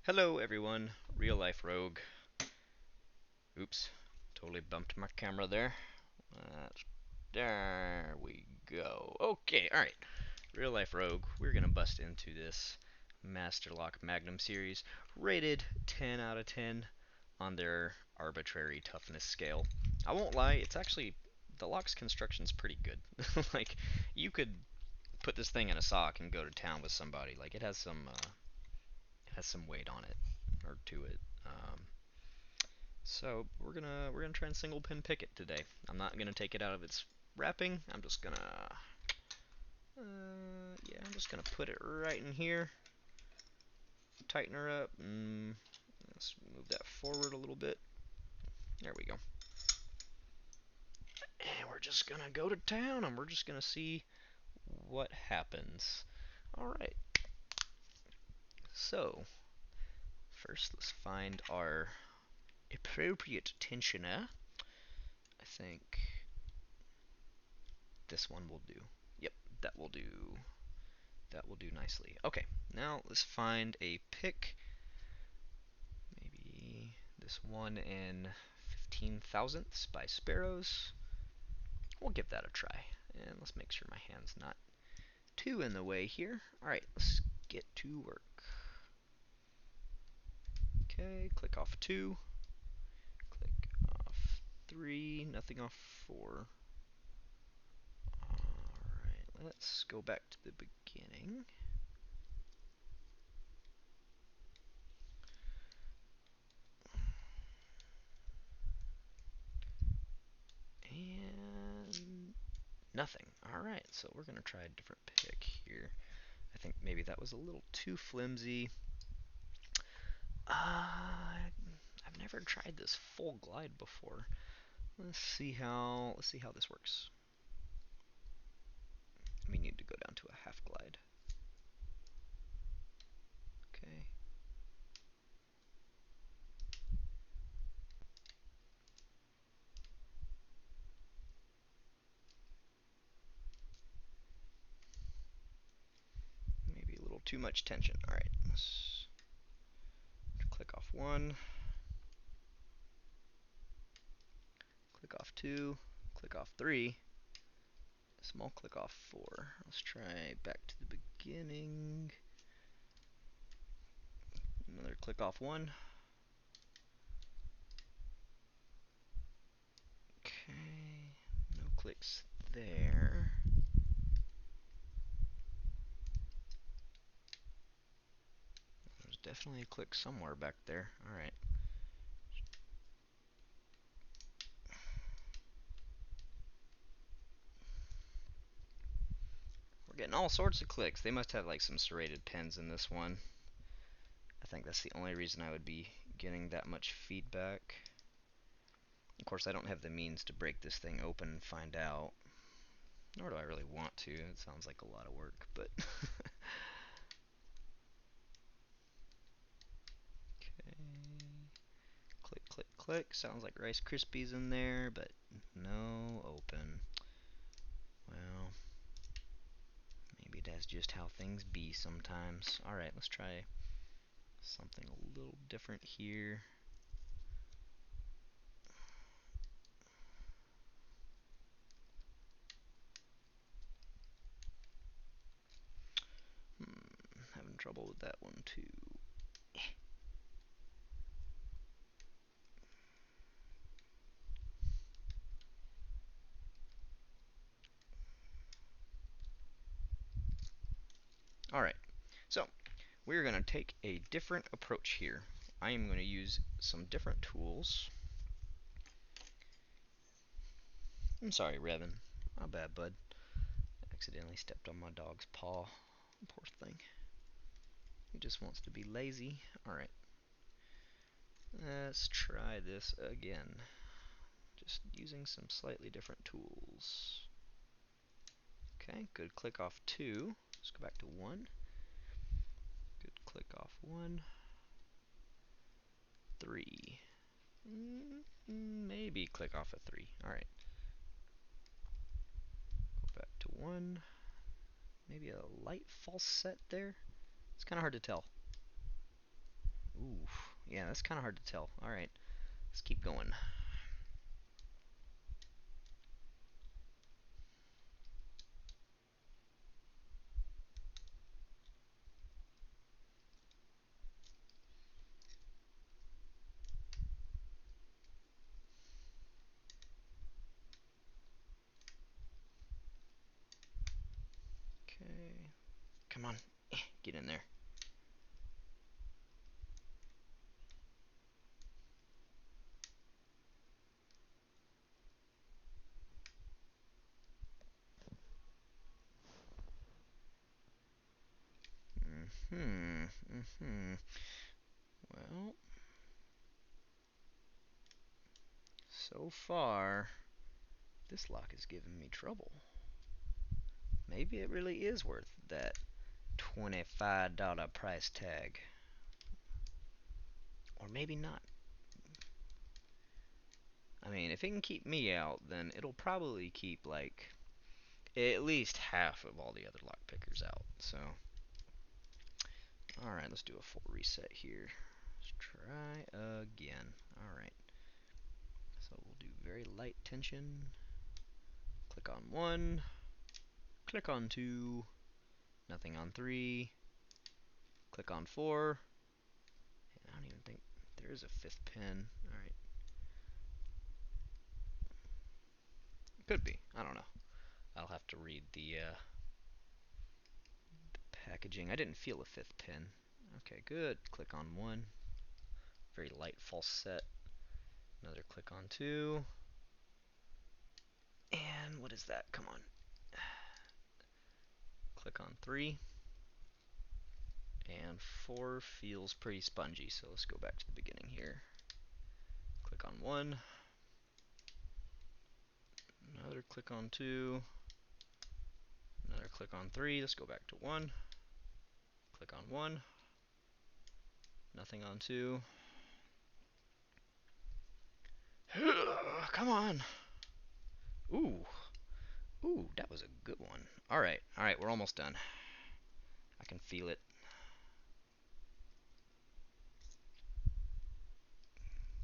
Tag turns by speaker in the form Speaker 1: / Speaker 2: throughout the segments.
Speaker 1: Hello everyone, Real Life Rogue. Oops, totally bumped my camera there. There we go. Okay, alright. Real Life Rogue, we're gonna bust into this Master Lock Magnum series, rated 10 out of 10 on their arbitrary toughness scale. I won't lie, it's actually, the lock's construction's pretty good. Like, you could put this thing in a sock and go to town with somebody. Like, it has some weight on it, or to it. So we're gonna try and single pin pick it today. I'm not gonna take it out of its wrapping. I'm just gonna put it right in here, tighten her up, and let's move that forward a little bit. There we go. And we're just gonna go to town, and we're just gonna see what happens. All right. So first, let's find our appropriate tensioner. I think this one will do. Yep, that will do. That will do nicely. Okay, now let's find a pick. Maybe this one in 15 thousandths by Sparrows. We'll give that a try. And let's make sure my hand's not too in the way here. Alright, let's get to work. Okay, click off 2. Click off 3. Nothing off 4. Alright, let's go back to the beginning. And nothing. Alright, so we're going to try a different pick here. I think maybe that was a little too flimsy. I've never tried this full glide before. Let's see how this works. We need to go down to a half glide. Okay. Maybe a little too much tension. Alright, let's click off 1, click off 2, click off 3, small click off 4. Let's try back to the beginning. Another click off 1. Okay, no clicks there. There's definitely a click somewhere back there. Alright. We're getting all sorts of clicks. They must have like some serrated pins in this one. I think that's the only reason I would be getting that much feedback. Of course, I don't have the means to break this thing open and find out. Nor do I really want to. It sounds like a lot of work, but okay. Click, click, click. Sounds like Rice Krispies in there, but no open. Well, maybe that's just how things be sometimes. Alright, let's try something a little different here. Having trouble with that one too. Alright, so we're going to take a different approach here. I am going to use some different tools. I'm sorry, Revan. My bad, bud. Accidentally stepped on my dog's paw. Poor thing. He just wants to be lazy. Alright. Let's try this again. Just using some slightly different tools. Okay, good click off 2. Let's go back to 1. Good click off 1. 3. Maybe click off a 3. Alright. Go back to 1. Maybe a light false set there. It's kind of hard to tell. Ooh, yeah, that's kind of hard to tell. All right, let's keep going. Okay, come on, get in there. Hmm. Hmm. Well, so far, this lock is giving me trouble. Maybe it really is worth that $25 price tag. Or maybe not. I mean, if it can keep me out, then it'll probably keep, like, at least half of all the other lock pickers out. So, alright, let's do a full reset here. Let's try again. Alright. So we'll do very light tension. Click on 1. Click on 2. Nothing on 3. Click on 4. And I don't even think there is a 5th pin. Alright. Could be. I don't know. I'll have to read the packaging. I didn't feel a 5th pin. Okay, good. Click on 1. Very light false set. Another click on 2. And what is that? Come on. Click on 3. And 4 feels pretty spongy, so let's go back to the beginning here. Click on 1. Another click on 2. Another click on 3. Let's go back to 1. Click on 1. Nothing on 2. Come on. Ooh. Ooh, that was a good one. Alright, alright, we're almost done. I can feel it.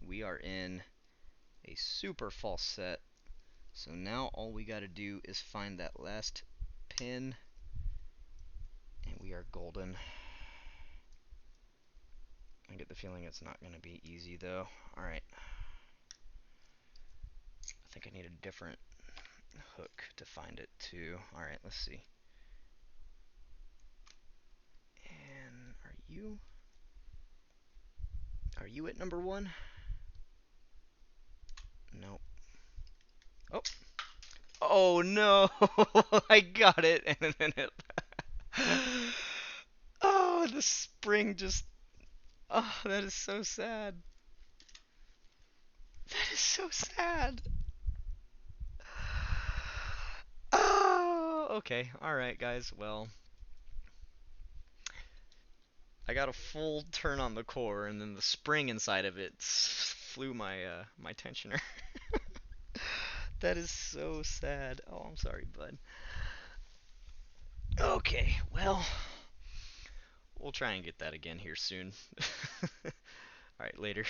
Speaker 1: We are in a super false set. So now all we gotta do is find that last pin. And we are golden. I get the feeling it's not gonna be easy though. Alright. I think I need a different hook to find it too. Alright, let's see. And are you at number 1? Nope. Oh. Oh no! I got it, and then it. Oh, the spring just. Oh, that is so sad. That is so sad. Oh, okay. Alright, guys. Well, I got a full turn on the core, and then the spring inside of it flew my tensioner. That is so sad. Oh, I'm sorry, bud. Okay, well, we'll try and get that again here soon. Alright, later.